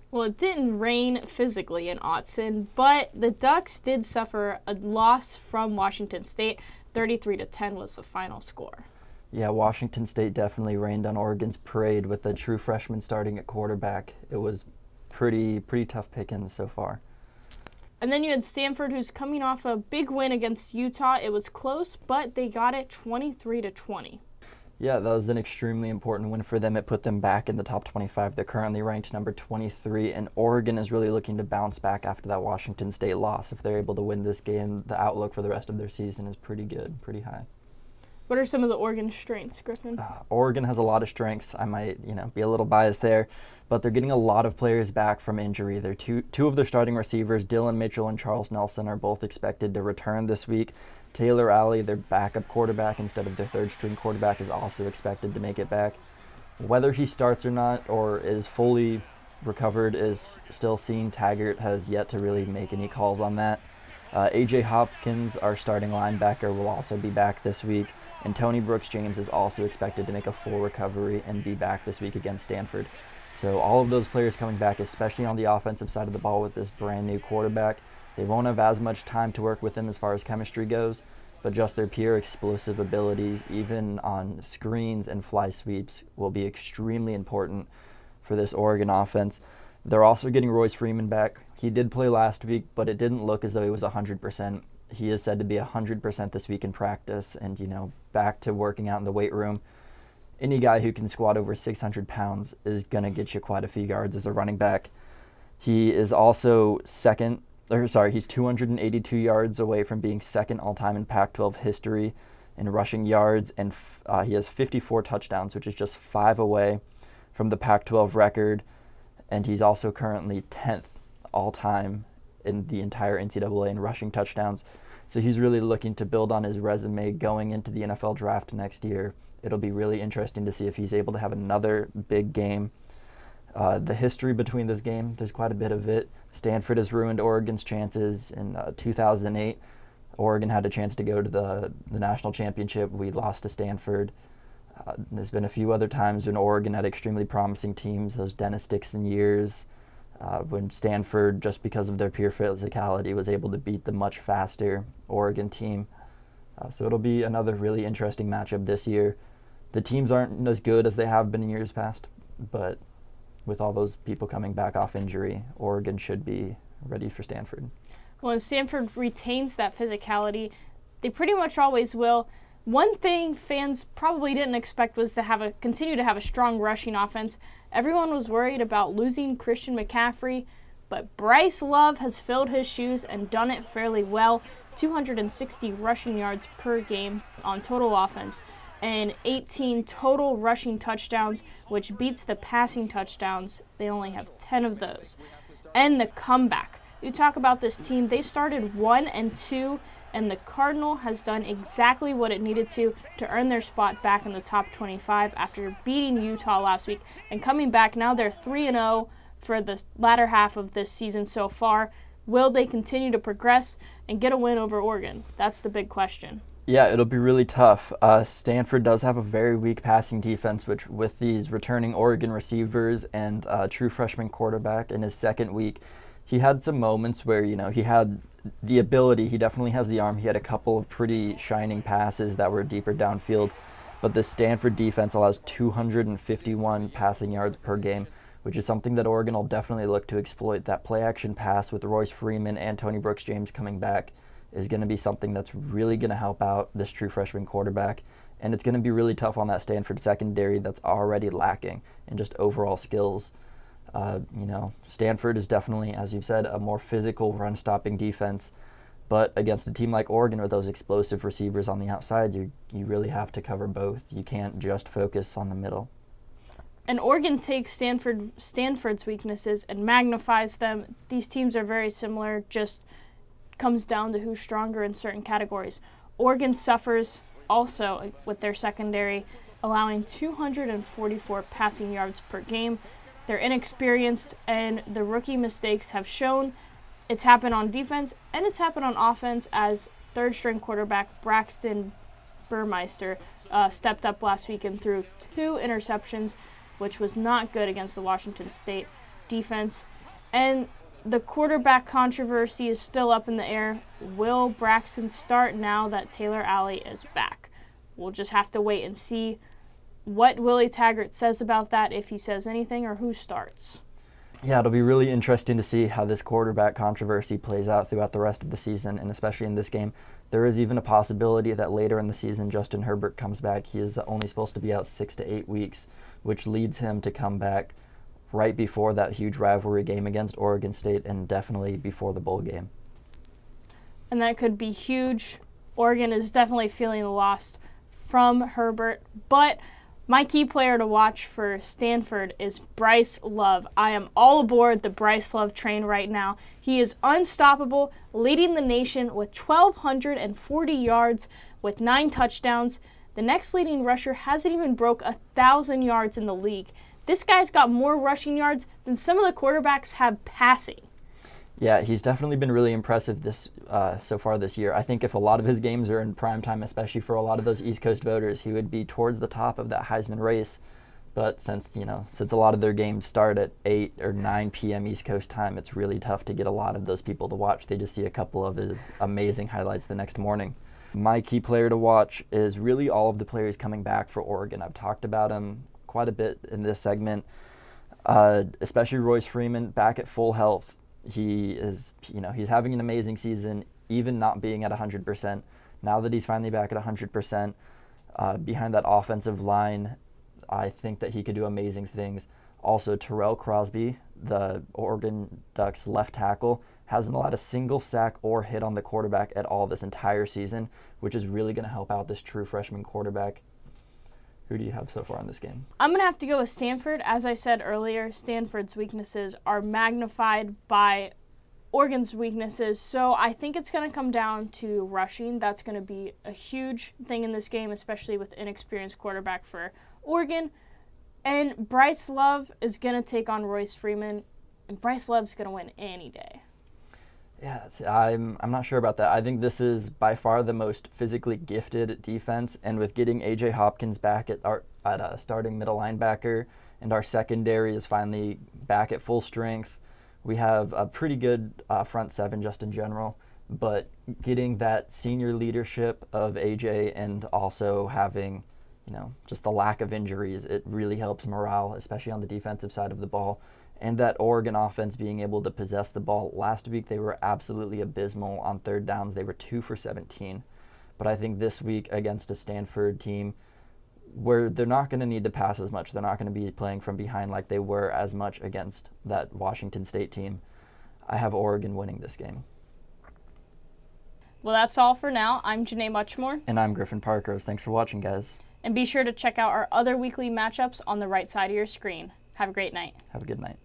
Well, it didn't rain physically in Autzen, but the Ducks did suffer a loss from Washington State. 33-10 was the final score. Yeah, Washington State definitely rained on Oregon's parade with the true freshman starting at quarterback. It was pretty tough pickings so far. And then you had Stanford, who's coming off a big win against Utah. It was close, but they got it 23-20. Yeah, that was an extremely important win for them. It put them back in the top 25. They're currently ranked number 23, and Oregon is really looking to bounce back after that Washington State loss. If they're able to win this game, the outlook for the rest of their season is pretty good, pretty high. What are some of the Oregon strengths, Griffin? Oregon has a lot of strengths. I might, be a little biased there, but they're getting a lot of players back from injury. They're two of their starting receivers, Dylan Mitchell and Charles Nelson, are both expected to return this week. Taylor Alley, their backup quarterback instead of their third-string quarterback, is also expected to make it back. Whether he starts or not, or is fully recovered, is still seen. Taggart has yet to really make any calls on that. A.J. Hopkins, our starting linebacker, will also be back this week. And Tony Brooks-James is also expected to make a full recovery and be back this week against Stanford. So all of those players coming back, especially on the offensive side of the ball with this brand new quarterback. They won't have as much time to work with him as far as chemistry goes, but just their pure explosive abilities, even on screens and fly sweeps, will be extremely important for this Oregon offense. They're also getting Royce Freeman back. He did play last week, but it didn't look as though he was 100%. He is said to be 100% this week in practice and, back to working out in the weight room. Any guy who can squat over 600 pounds is going to get you quite a few yards as a running back. He is also he's 282 yards away from being second all-time in Pac-12 history in rushing yards, and he has 54 touchdowns, which is just 5 away from the Pac-12 record, and he's also currently 10th all-time in the entire NCAA in rushing touchdowns. So he's really looking to build on his resume going into the NFL draft next year. It'll be really interesting to see if he's able to have another big game. The history between this game, there's quite a bit of it. Stanford has ruined Oregon's chances. In 2008, Oregon had a chance to go to the national championship. We lost to Stanford. There's been a few other times when Oregon had extremely promising teams, those Dennis Dixon years, when Stanford, just because of their pure physicality, was able to beat the much faster Oregon team. So it'll be another really interesting matchup this year. The teams aren't as good as they have been in years past, but with all those people coming back off injury, Oregon should be ready for Stanford. Well, as Stanford retains that physicality, they pretty much always will. One thing fans probably didn't expect was to continue to have a strong rushing offense. Everyone was worried about losing Christian McCaffrey, but Bryce Love has filled his shoes and done it fairly well. 260 rushing yards per game on total offense and 18 total rushing touchdowns, which beats the passing touchdowns. They only have 10 of those. And the comeback. You talk about this team, they started 1-2, and the Cardinal has done exactly what it needed to earn their spot back in the top 25 after beating Utah last week and coming back. Now they're 3-0 for the latter half of this season so far. Will they continue to progress and get a win over Oregon? That's the big question. Yeah, it'll be really tough. Stanford does have a very weak passing defense, which with these returning Oregon receivers and true freshman quarterback in his second week, he had some moments where, he had the ability. He definitely has the arm. He had a couple of pretty shining passes that were deeper downfield. But the Stanford defense allows 251 passing yards per game, which is something that Oregon will definitely look to exploit. That play-action pass with Royce Freeman and Tony Brooks-James coming back is going to be something that's really going to help out this true freshman quarterback. And it's going to be really tough on that Stanford secondary that's already lacking in just overall skills. Stanford is definitely, as you've said, a more physical run-stopping defense. But against a team like Oregon with those explosive receivers on the outside, you really have to cover both. You can't just focus on the middle. And Oregon takes Stanford's weaknesses and magnifies them. These teams are very similar, just comes down to who's stronger in certain categories. Oregon suffers also with their secondary, allowing 244 passing yards per game. They're inexperienced, and the rookie mistakes have shown. It's happened on defense, and it's happened on offense as third-string quarterback Braxton Burmeister stepped up last week and threw 2 interceptions, which was not good against the Washington State defense. And the quarterback controversy is still up in the air. Will Braxton start now that Taylor Alley is back? We'll just have to wait and see what Willie Taggart says about that, if he says anything, or who starts. Yeah, it'll be really interesting to see how this quarterback controversy plays out throughout the rest of the season, and especially in this game. There is even a possibility that later in the season, Justin Herbert comes back. He is only supposed to be out 6 to 8 weeks, which leads him to come back right before that huge rivalry game against Oregon State and definitely before the bowl game. And that could be huge. Oregon is definitely feeling the loss from Herbert, but my key player to watch for Stanford is Bryce Love. I am all aboard the Bryce Love train right now. He is unstoppable, leading the nation with 1,240 yards with 9 touchdowns. The next leading rusher hasn't even broke 1,000 yards in the league. This guy's got more rushing yards than some of the quarterbacks have passing. Yeah, he's definitely been really impressive so far this year. I think if a lot of his games are in prime time, especially for a lot of those East Coast voters, he would be towards the top of that Heisman race. But since a lot of their games start at 8 or 9 p.m. East Coast time, it's really tough to get a lot of those people to watch. They just see a couple of his amazing highlights the next morning. My key player to watch is really all of the players coming back for Oregon. I've talked about him quite a bit in this segment, especially Royce Freeman back at full health. He's having an amazing season, even not being at 100%. Now that he's finally back at 100%, behind that offensive line, I think that he could do amazing things. Also, Terrell Crosby, the Oregon Ducks left tackle, hasn't allowed a single sack or hit on the quarterback at all this entire season, which is really going to help out this true freshman quarterback. Who do you have so far in this game? I'm going to have to go with Stanford. As I said earlier, Stanford's weaknesses are magnified by Oregon's weaknesses, so I think it's going to come down to rushing. That's going to be a huge thing in this game, especially with inexperienced quarterback for Oregon. And Bryce Love is going to take on Royce Freeman, and Bryce Love's going to win any day. Yeah, I'm not sure about that. I think this is by far the most physically gifted defense, and with getting A.J. Hopkins back at starting middle linebacker, and our secondary is finally back at full strength, we have a pretty good front seven just in general. But getting that senior leadership of A.J. and also having, just the lack of injuries, it really helps morale, especially on the defensive side of the ball. And that Oregon offense being able to possess the ball. Last week they were absolutely abysmal on third downs. They were 2 for 17. But I think this week against a Stanford team where they're not going to need to pass as much, they're not going to be playing from behind like they were as much against that Washington State team, I have Oregon winning this game. Well, that's all for now. I'm Janae Muchmore. And I'm Griffin Parkers. Thanks for watching, guys. And be sure to check out our other weekly matchups on the right side of your screen. Have a great night. Have a good night.